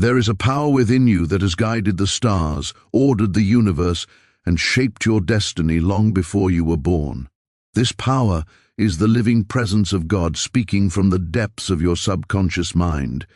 There is a power within you that has guided the stars, ordered the universe, and shaped your destiny long before you were born. This power is the living presence of God speaking from the depths of your subconscious mind.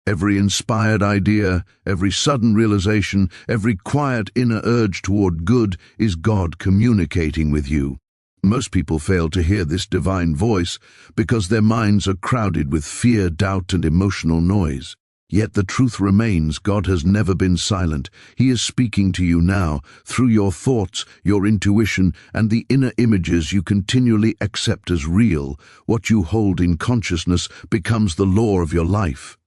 Every inspired idea, every sudden realization, every quiet inner urge toward good is God communicating with you. Most people fail to hear this divine voice because their minds are crowded with fear, doubt, and emotional noise. Yet the truth remains, God has never been silent. He is speaking to you now, through your thoughts, your intuition, and the inner images you continually accept as real. What you hold in consciousness becomes the law of your life.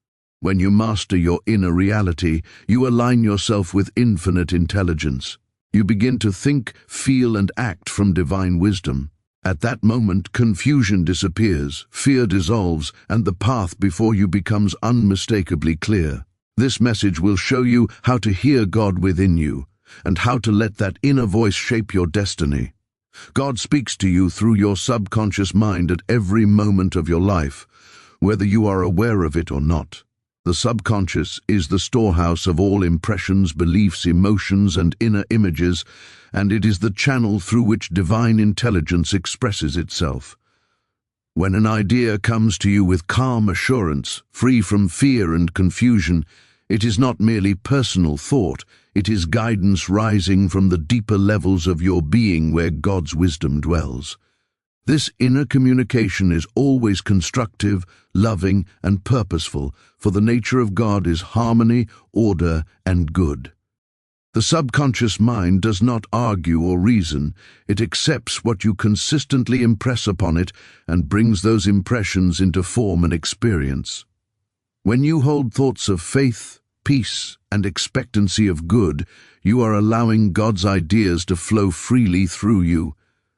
When you master your inner reality, you align yourself with infinite intelligence. You begin to think, feel, and act from divine wisdom. At that moment, confusion disappears, fear dissolves, and the path before you becomes unmistakably clear. This message will show you how to hear God within you, and how to let that inner voice shape your destiny. God speaks to you through your subconscious mind at every moment of your life, whether you are aware of it or not. The subconscious is the storehouse of all impressions, beliefs, emotions, and inner images, and it is the channel through which divine intelligence expresses itself. When an idea comes to you with calm assurance, free from fear and confusion, it is not merely personal thought, it is guidance rising from the deeper levels of your being where God's wisdom dwells. This inner communication is always constructive, loving, and purposeful, for the nature of God is harmony, order, and good. The subconscious mind does not argue or reason. It accepts what you consistently impress upon it and brings those impressions into form and experience. When you hold thoughts of faith, peace, and expectancy of good, you are allowing God's ideas to flow freely through you.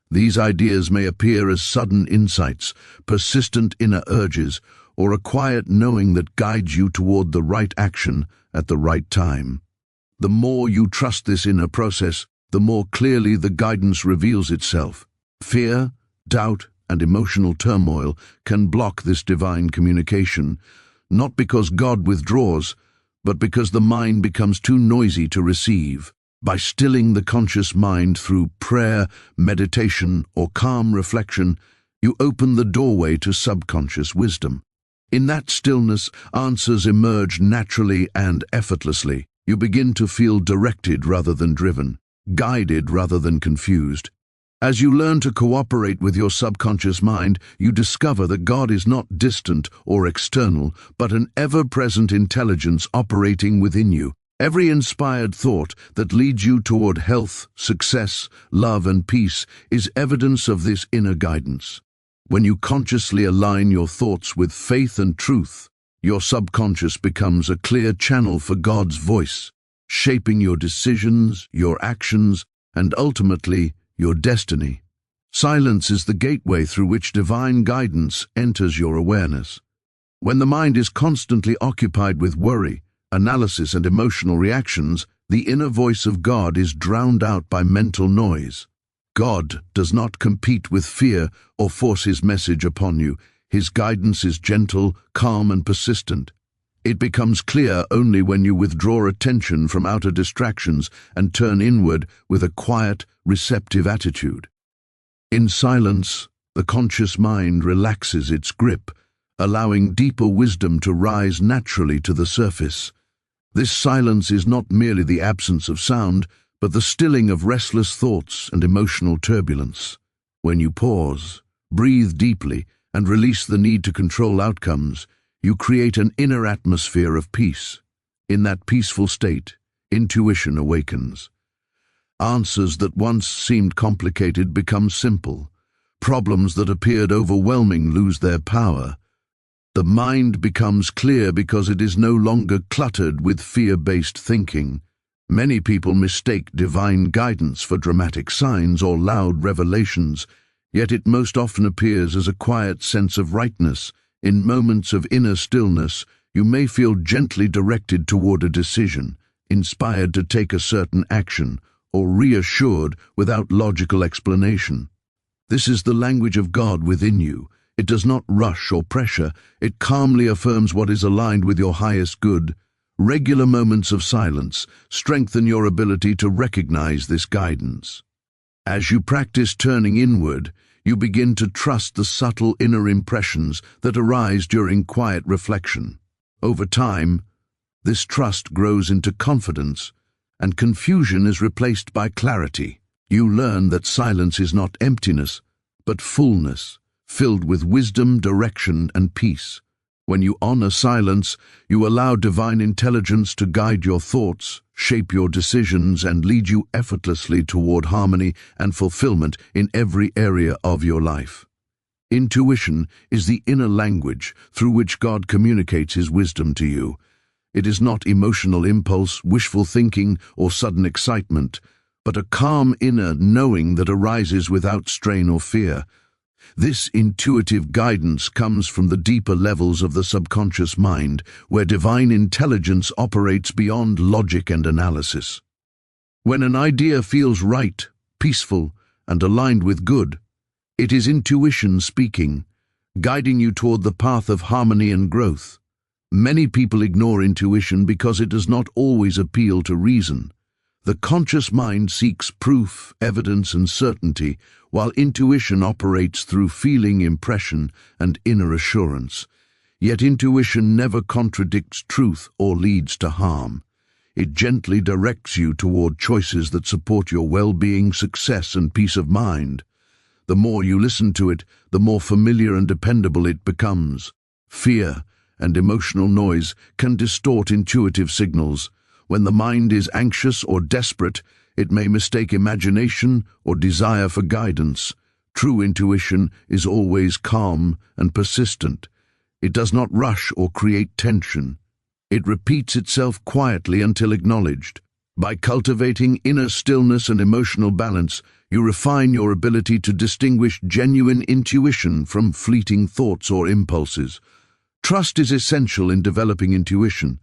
These ideas may appear as sudden insights, persistent inner urges, or a quiet knowing that guides you toward the right action at the right time. The more you trust this inner process, the more clearly the guidance reveals itself. Fear, doubt, and emotional turmoil can block this divine communication, not because God withdraws, but because the mind becomes too noisy to receive. By stilling the conscious mind through prayer, meditation, or calm reflection, you open the doorway to subconscious wisdom. In that stillness, answers emerge naturally and effortlessly. You begin to feel directed rather than driven, guided rather than confused. As you learn to cooperate with your subconscious mind, you discover that God is not distant or external, but an ever-present intelligence operating within you. Every inspired thought that leads you toward health, success, love, and peace is evidence of this inner guidance. When you consciously align your thoughts with faith and truth, your subconscious becomes a clear channel for God's voice, shaping your decisions, your actions, and ultimately, your destiny. Silence is the gateway through which divine guidance enters your awareness. When the mind is constantly occupied with worry, analysis, and emotional reactions, the inner voice of God is drowned out by mental noise. God does not compete with fear or force his message upon you. His guidance is gentle, calm, and persistent. It becomes clear only when you withdraw attention from outer distractions and turn inward with a quiet, receptive attitude. In silence, the conscious mind relaxes its grip, allowing deeper wisdom to rise naturally to the surface. This silence is not merely the absence of sound, but the stilling of restless thoughts and emotional turbulence. When you pause, breathe deeply, and release the need to control outcomes, you create an inner atmosphere of peace. In that peaceful state, intuition awakens. Answers that once seemed complicated become simple. Problems that appeared overwhelming lose their power. The mind becomes clear because it is no longer cluttered with fear-based thinking. Many people mistake divine guidance for dramatic signs or loud revelations, yet it most often appears as a quiet sense of rightness. In moments of inner stillness, you may feel gently directed toward a decision, inspired to take a certain action, or reassured without logical explanation. This is the language of God within you. It does not rush or pressure. It calmly affirms what is aligned with your highest good. Regular moments of silence strengthen your ability to recognize this guidance. As you practice turning inward, you begin to trust the subtle inner impressions that arise during quiet reflection. Over time, this trust grows into confidence, and confusion is replaced by clarity. You learn that silence is not emptiness, but fullness, filled with wisdom, direction, and peace. When you honor silence, you allow divine intelligence to guide your thoughts, shape your decisions, and lead you effortlessly toward harmony and fulfillment in every area of your life. Intuition is the inner language through which God communicates His wisdom to you. It is not emotional impulse, wishful thinking, or sudden excitement, but a calm inner knowing that arises without strain or fear. This intuitive guidance comes from the deeper levels of the subconscious mind, where divine intelligence operates beyond logic and analysis. When an idea feels right, peaceful, and aligned with good, it is intuition speaking, guiding you toward the path of harmony and growth. Many people ignore intuition because it does not always appeal to reason. The conscious mind seeks proof, evidence, and certainty, while intuition operates through feeling, impression, and inner assurance. Yet intuition never contradicts truth or leads to harm. It gently directs you toward choices that support your well-being, success, and peace of mind. The more you listen to it, the more familiar and dependable it becomes. Fear and emotional noise can distort intuitive signals. When the mind is anxious or desperate, it may mistake imagination or desire for guidance. True intuition is always calm and persistent. It does not rush or create tension. It repeats itself quietly until acknowledged. By cultivating inner stillness and emotional balance, you refine your ability to distinguish genuine intuition from fleeting thoughts or impulses. Trust is essential in developing intuition.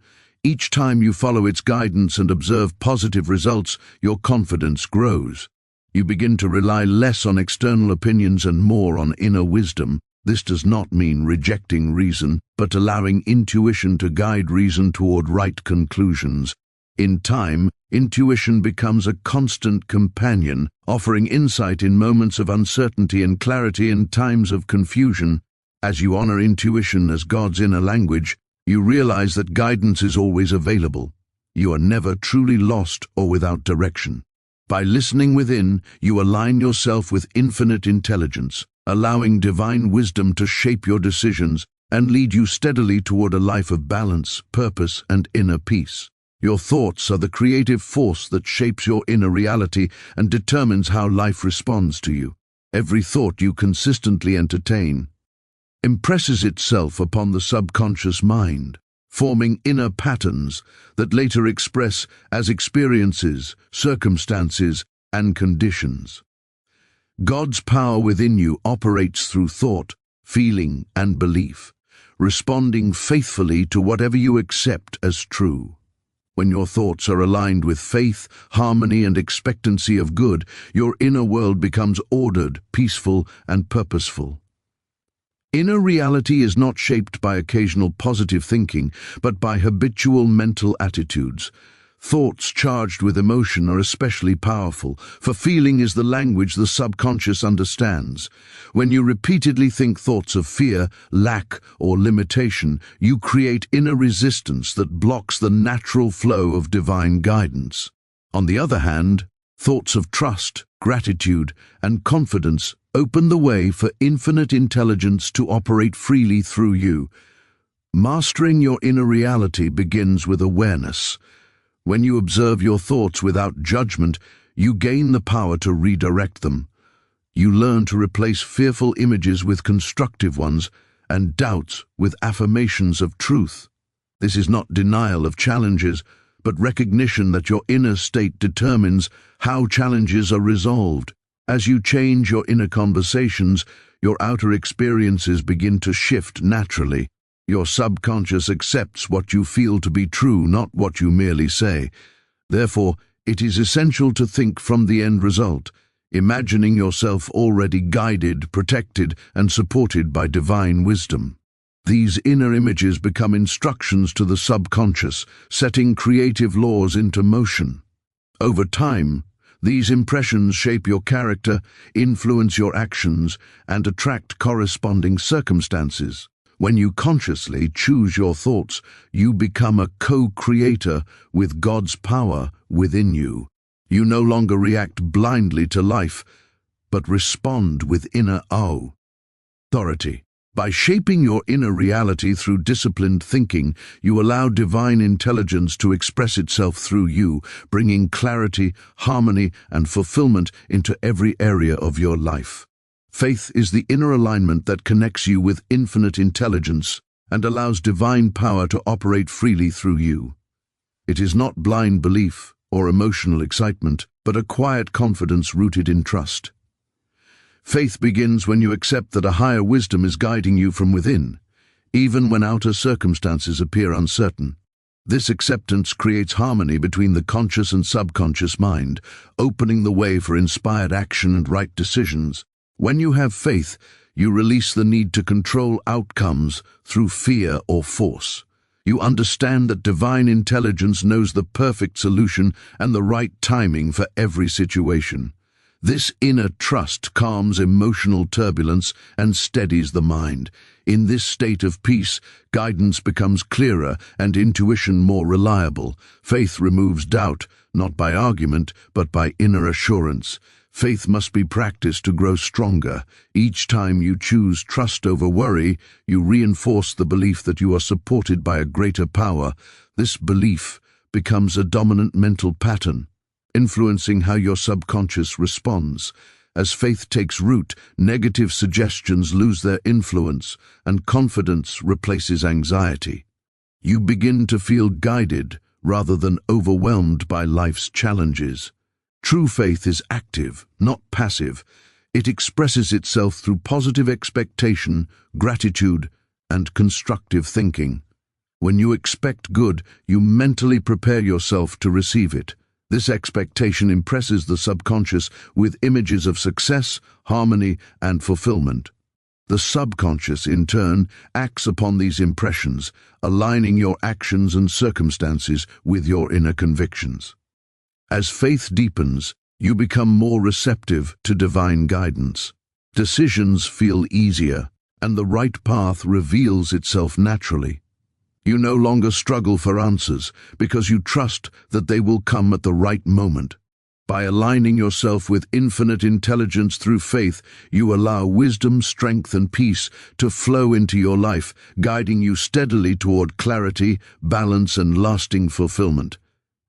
Each time you follow its guidance and observe positive results, your confidence grows. You begin to rely less on external opinions and more on inner wisdom. This does not mean rejecting reason, but allowing intuition to guide reason toward right conclusions. In time, intuition becomes a constant companion, offering insight in moments of uncertainty and clarity in times of confusion. As you honor intuition as God's inner language, you realize that guidance is always available. You are never truly lost or without direction. By listening within, you align yourself with infinite intelligence, allowing divine wisdom to shape your decisions and lead you steadily toward a life of balance, purpose, and inner peace. Your thoughts are the creative force that shapes your inner reality and determines how life responds to you. Every thought you consistently entertain impresses itself upon the subconscious mind, forming inner patterns that later express as experiences, circumstances, and conditions. God's power within you operates through thought, feeling, and belief, responding faithfully to whatever you accept as true. When your thoughts are aligned with faith, harmony, and expectancy of good, your inner world becomes ordered, peaceful, and purposeful. Inner reality is not shaped by occasional positive thinking, but by habitual mental attitudes. Thoughts charged with emotion are especially powerful, for feeling is the language the subconscious understands. When you repeatedly think thoughts of fear, lack, or limitation, you create inner resistance that blocks the natural flow of divine guidance. On the other hand, thoughts of trust, gratitude, and confidence open the way for infinite intelligence to operate freely through you. Mastering your inner reality begins with awareness. When you observe your thoughts without judgment, you gain the power to redirect them. You learn to replace fearful images with constructive ones and doubts with affirmations of truth. This is not denial of challenges, but recognition that your inner state determines how challenges are resolved. As you change your inner conversations, your outer experiences begin to shift naturally. Your subconscious accepts what you feel to be true, not what you merely say. Therefore, it is essential to think from the end result, imagining yourself already guided, protected, and supported by divine wisdom. These inner images become instructions to the subconscious, setting creative laws into motion. Over time, these impressions shape your character, influence your actions, and attract corresponding circumstances. When you consciously choose your thoughts, you become a co-creator with God's power within you. You no longer react blindly to life, but respond with inner authority. By shaping your inner reality through disciplined thinking, you allow divine intelligence to express itself through you, bringing clarity, harmony, and fulfillment into every area of your life. Faith is the inner alignment that connects you with infinite intelligence and allows divine power to operate freely through you. It is not blind belief or emotional excitement, but a quiet confidence rooted in trust. Faith begins when you accept that a higher wisdom is guiding you from within, even when outer circumstances appear uncertain. This acceptance creates harmony between the conscious and subconscious mind, opening the way for inspired action and right decisions. When you have faith, you release the need to control outcomes through fear or force. You understand that divine intelligence knows the perfect solution and the right timing for every situation. This inner trust calms emotional turbulence and steadies the mind. In this state of peace, guidance becomes clearer and intuition more reliable. Faith removes doubt, not by argument, but by inner assurance. Faith must be practiced to grow stronger. Each time you choose trust over worry, you reinforce the belief that you are supported by a greater power. This belief becomes a dominant mental pattern, influencing how your subconscious responds. As faith takes root, negative suggestions lose their influence, and confidence replaces anxiety. You begin to feel guided rather than overwhelmed by life's challenges. True faith is active, not passive. It expresses itself through positive expectation, gratitude, and constructive thinking. When you expect good, you mentally prepare yourself to receive it. This expectation impresses the subconscious with images of success, harmony, and fulfillment. The subconscious, in turn, acts upon these impressions, aligning your actions and circumstances with your inner convictions. As faith deepens, you become more receptive to divine guidance. Decisions feel easier, and the right path reveals itself naturally. You no longer struggle for answers because you trust that they will come at the right moment. By aligning yourself with infinite intelligence through faith, you allow wisdom, strength, and peace to flow into your life, guiding you steadily toward clarity, balance, and lasting fulfillment.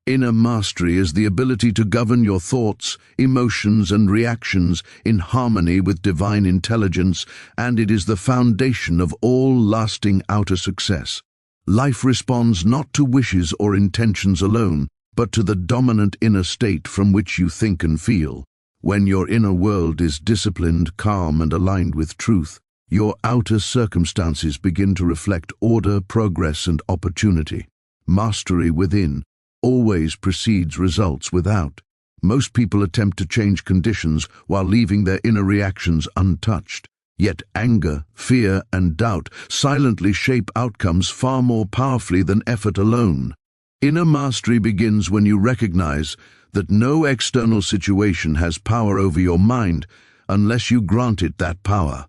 Inner mastery is the ability to govern your thoughts, emotions, and reactions in harmony with divine intelligence, and it is the foundation of all lasting outer success. Life responds not to wishes or intentions alone, but to the dominant inner state from which you think and feel. When your inner world is disciplined, calm, and aligned with truth, your outer circumstances begin to reflect order, progress, and opportunity. Mastery within always precedes results without. Most people attempt to change conditions while leaving their inner reactions untouched. Yet anger, fear, and doubt silently shape outcomes far more powerfully than effort alone. Inner mastery begins when you recognize that no external situation has power over your mind unless you grant it that power.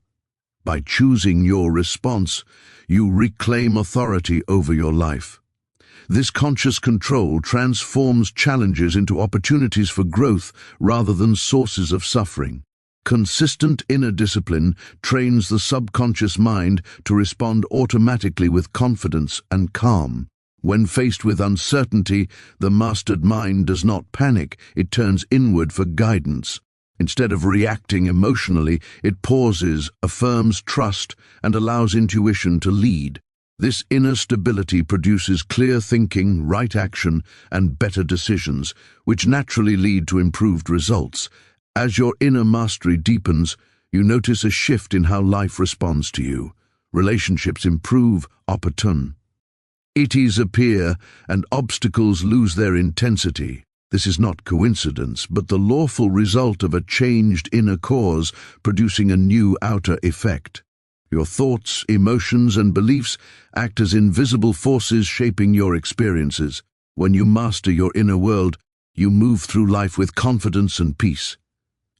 By choosing your response, you reclaim authority over your life. This conscious control transforms challenges into opportunities for growth rather than sources of suffering. Consistent inner discipline trains the subconscious mind to respond automatically with confidence and calm. When faced with uncertainty, the mastered mind does not panic, it turns inward for guidance. Instead of reacting emotionally, it pauses, affirms trust, and allows intuition to lead. This inner stability produces clear thinking, right action, and better decisions, which naturally lead to improved results. As your inner mastery deepens, you notice a shift in how life responds to you. Relationships improve, opportunities appear, and obstacles lose their intensity. This is not coincidence, but the lawful result of a changed inner cause producing a new outer effect. Your thoughts, emotions, and beliefs act as invisible forces shaping your experiences. When you master your inner world, you move through life with confidence and peace.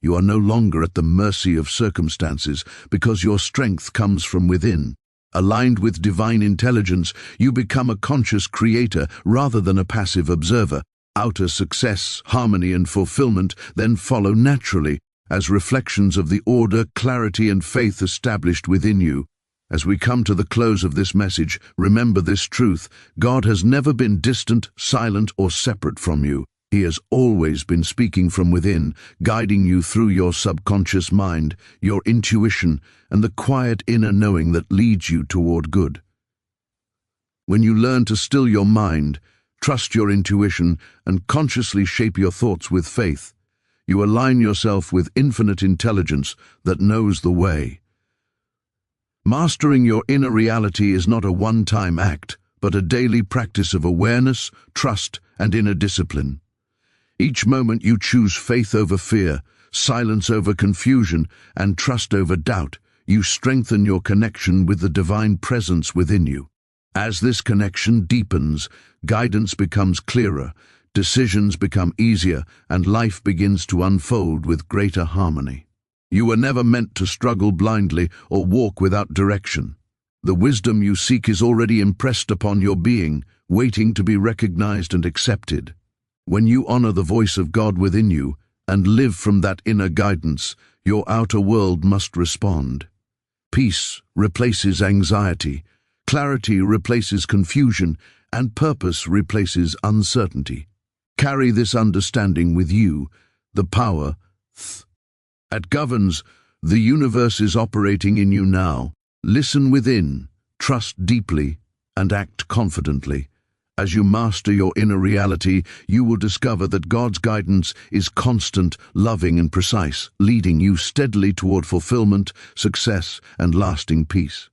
You are no longer at the mercy of circumstances because your strength comes from within. Aligned with divine intelligence, you become a conscious creator rather than a passive observer. Outer success, harmony, and fulfillment then follow naturally as reflections of the order, clarity, and faith established within you. As we come to the close of this message, remember this truth: God has never been distant, silent, or separate from you. He has always been speaking from within, guiding you through your subconscious mind, your intuition, and the quiet inner knowing that leads you toward good. When you learn to still your mind, trust your intuition, and consciously shape your thoughts with faith, you align yourself with infinite intelligence that knows the way. Mastering your inner reality is not a one-time act, but a daily practice of awareness, trust, and inner discipline. Each moment you choose faith over fear, silence over confusion, and trust over doubt, you strengthen your connection with the divine presence within you. As this connection deepens, guidance becomes clearer, decisions become easier, and life begins to unfold with greater harmony. You were never meant to struggle blindly or walk without direction. The wisdom you seek is already impressed upon your being, waiting to be recognized and accepted. When you honor the voice of God within you and live from that inner guidance, your outer world must respond. Peace replaces anxiety, clarity replaces confusion, and purpose replaces uncertainty. Carry this understanding with you. The power that governs the universe is operating in you now. Listen within, trust deeply, and act confidently. As you master your inner reality, you will discover that God's guidance is constant, loving, and precise, leading you steadily toward fulfillment, success, and lasting peace.